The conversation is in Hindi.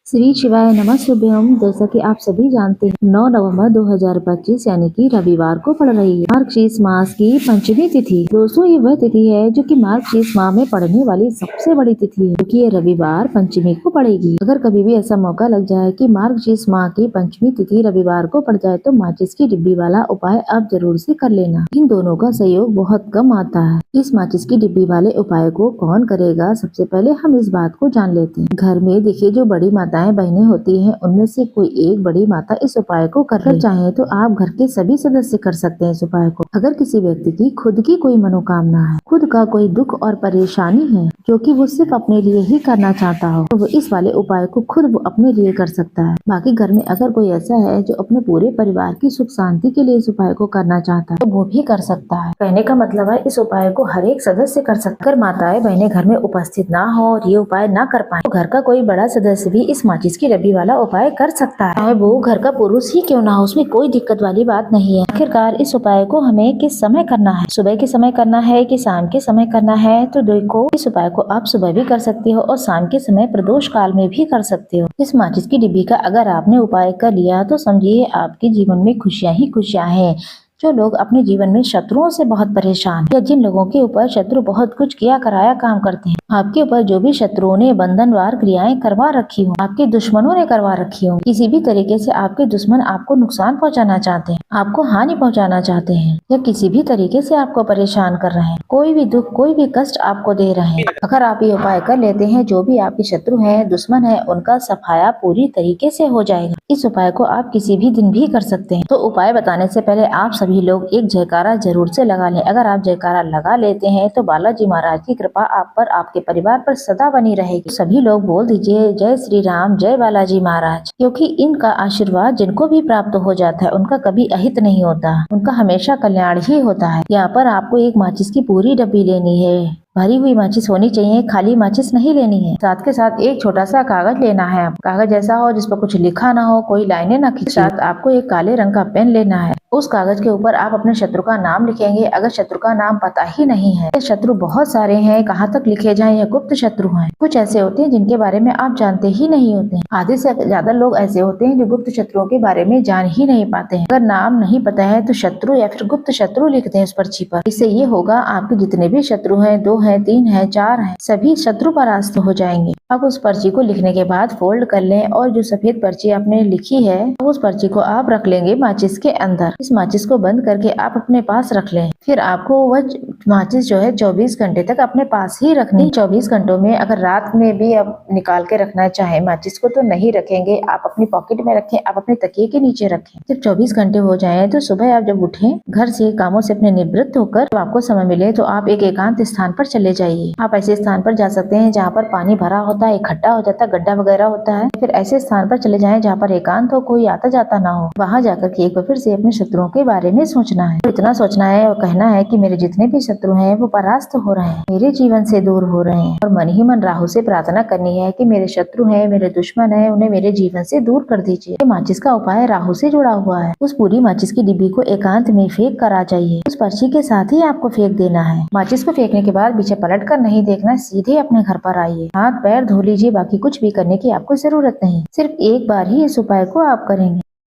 श्री शिवाय नमः शुभम। जैसा कि आप सभी जानते हैं 9 नवंबर 2025 यानी कि रविवार को पड़ रही है मार्गशीर्ष मास की पंचमी तिथि। दोस्तों ये वह तिथि है जो कि मार्गशीर्ष माह में पड़ने वाली सबसे बड़ी तिथि है, क्योंकि ये रविवार पंचमी को पड़ेगी। अगर कभी भी ऐसा मौका लग जाए कि मार्गशीर्ष माह की पंचमी तिथि रविवार को पड़ जाए तो माचिस की डिब्बी वाला उपाय आप जरूर से कर लेना। इन दोनों का सहयोग बहुत कम आता है। इस माचिस की डिब्बी वाले उपाय को कौन करेगा, सबसे पहले हम इस बात को जान लेते हैं। घर में देखिए जो बड़ी माताएं बहनें होती हैं, उनमें से कोई एक बड़ी माता इस उपाय को कर चाहे तो आप घर के सभी सदस्य कर सकते हैं इस उपाय को। अगर किसी व्यक्ति की खुद की कोई मनोकामना है, खुद का कोई दुख और परेशानी है जो कि वो सिर्फ अपने लिए ही करना चाहता हो, तो वो इस वाले उपाय को खुद वो अपने लिए कर सकता है। बाकी घर में अगर कोई ऐसा है जो अपने पूरे परिवार की सुख शांति के लिए इस उपाय को करना चाहता है तो वो भी कर सकता है। कहने का मतलब है इस उपाय को हर एक सदस्य कर सकता है। अगर माताएं बहनें घर में उपस्थित ना हो और ये उपाय ना कर पाए तो घर का कोई बड़ा सदस्य भी इस माचिस की डिब्बी वाला उपाय कर सकता है, चाहे वो घर का पुरुष ही क्यों ना हो। उसमें कोई दिक्कत वाली बात नहीं है। आखिरकार इस उपाय को हमें किस समय करना है, सुबह के समय करना है कि शाम के समय करना है, तो देखो इस उपाय को आप सुबह भी कर सकते हो और शाम के समय प्रदोष काल में भी कर सकते हो। इस माचिस की डिब्बी का अगर आपने उपाय कर लिया तो समझिए आपके जीवन में खुशियां ही खुशियां हैं। जो लोग अपने जीवन में शत्रुओं से बहुत परेशान या जिन लोगों के ऊपर शत्रु बहुत कुछ किया कराया काम करते हैं, आपके ऊपर जो भी शत्रुओं ने बंधनवार क्रियाएं करवा रखी हो, आपके दुश्मनों ने करवा रखी हो, किसी भी तरीके से आपके दुश्मन आपको नुकसान पहुंचाना चाहते हैं, आपको हानि पहुंचाना चाहते हैं या किसी भी तरीके से आपको परेशान कर रहे हैं, कोई भी दुख कोई भी कष्ट आपको दे रहे हैं, अगर आप ये उपाय कर लेते हैं जो भी आपके शत्रु है दुश्मन है उनका सफाया पूरी तरीके से हो जाएगा। इस उपाय को आप किसी भी दिन भी कर सकते हैं। तो उपाय बताने से पहले आप सभी लोग एक जयकारा जरूर से लगा लें। अगर आप जयकारा लगा लेते हैं तो बालाजी महाराज की कृपा आप पर आपके परिवार पर सदा बनी रहेगी। सभी लोग बोल दीजिए जय श्री राम जय बालाजी महाराज, क्योंकि इनका आशीर्वाद जिनको भी प्राप्त हो जाता है उनका कभी अहित नहीं होता, उनका हमेशा कल्याण ही होता है। यहाँ पर आपको एक माचिस की पूरी डब्बी लेनी है। भरी हुई माचिस होनी चाहिए, खाली माचिस नहीं लेनी है। साथ के साथ एक छोटा सा कागज लेना है। कागज ऐसा हो जिस पर कुछ लिखा ना हो, कोई लाइनें ना खींचे। साथ आपको एक काले रंग का पेन लेना है। उस कागज के ऊपर आप अपने शत्रु का नाम लिखेंगे। अगर शत्रु का नाम पता ही नहीं है, शत्रु बहुत सारे हैं, कहाँ तक लिखे जाएं, या गुप्त शत्रु हैं। कुछ ऐसे होते हैं जिनके बारे में आप जानते ही नहीं होते हैं। आधे से ज्यादा लोग ऐसे होते हैं जो गुप्त शत्रुओं के बारे में जान ही नहीं पाते हैं। अगर नाम नहीं पता है तो शत्रु या फिर गुप्त शत्रु लिख दें उस पर्ची पर। इससे ये होगा आपके जितने भी शत्रु हैं, 2 है, 3 है, 4 है, सभी शत्रु परास्त हो जाएंगे। अब उस पर्ची को लिखने के बाद फोल्ड कर लें और जो सफेद पर्ची आपने लिखी है उस पर्ची को आप रख लेंगे माचिस के अंदर। इस माचिस को बंद करके आप अपने पास रख लें। फिर आपको वह माचिस जो है 24 घंटे तक अपने पास ही रखनी। 24 घंटों में अगर रात में भी आप निकाल के रखना चाहे माचिस को तो नहीं रखेंगे, आप अपनी पॉकेट में रखें, आप अपने तकिए के नीचे रखें। जब 24 घंटे हो जाए तो सुबह आप जब उठें घर से कामों से अपने निवृत्त होकर, तो आपको समय मिले तो आप एक एकांत स्थान पर चले जाइए। आप ऐसे स्थान पर जा सकते हैं जहाँ पर पानी भरा होता है, इकट्ठा हो जाता है, गड्ढा वगैरह होता है। फिर ऐसे स्थान पर चले जाएं जहाँ पर एकांत हो, कोई आता जाता ना हो। वहाँ जाकर के एक बार फिर से अपने शत्रुओं के बारे में सोचना है। तो इतना सोचना है और कहना है कि मेरे जितने भी शत्रु हैं वो परास्त हो रहे हैं, मेरे जीवन से दूर हो रहे हैं। और मन ही मन राहु से प्रार्थना करनी है कि मेरे शत्रु हैं, मेरे दुश्मन हैं, उन्हें मेरे जीवन से दूर कर दीजिए। माचिस का उपाय राहु से जुड़ा हुआ है। उस पूरी माचिस की डिब्बी को एकांत में फेंक कर आ जाइए। उस पर्ची के साथ ही आपको फेंक देना है। माचिस को फेंकने के बाद पीछे पलट कर नहीं देखना, सीधे अपने घर पर आइए, हाथ पैर धो लीजिए। बाकी कुछ भी करने की आपको जरूरत नहीं, सिर्फ एक बार ही इस उपाय को आप करेंगे।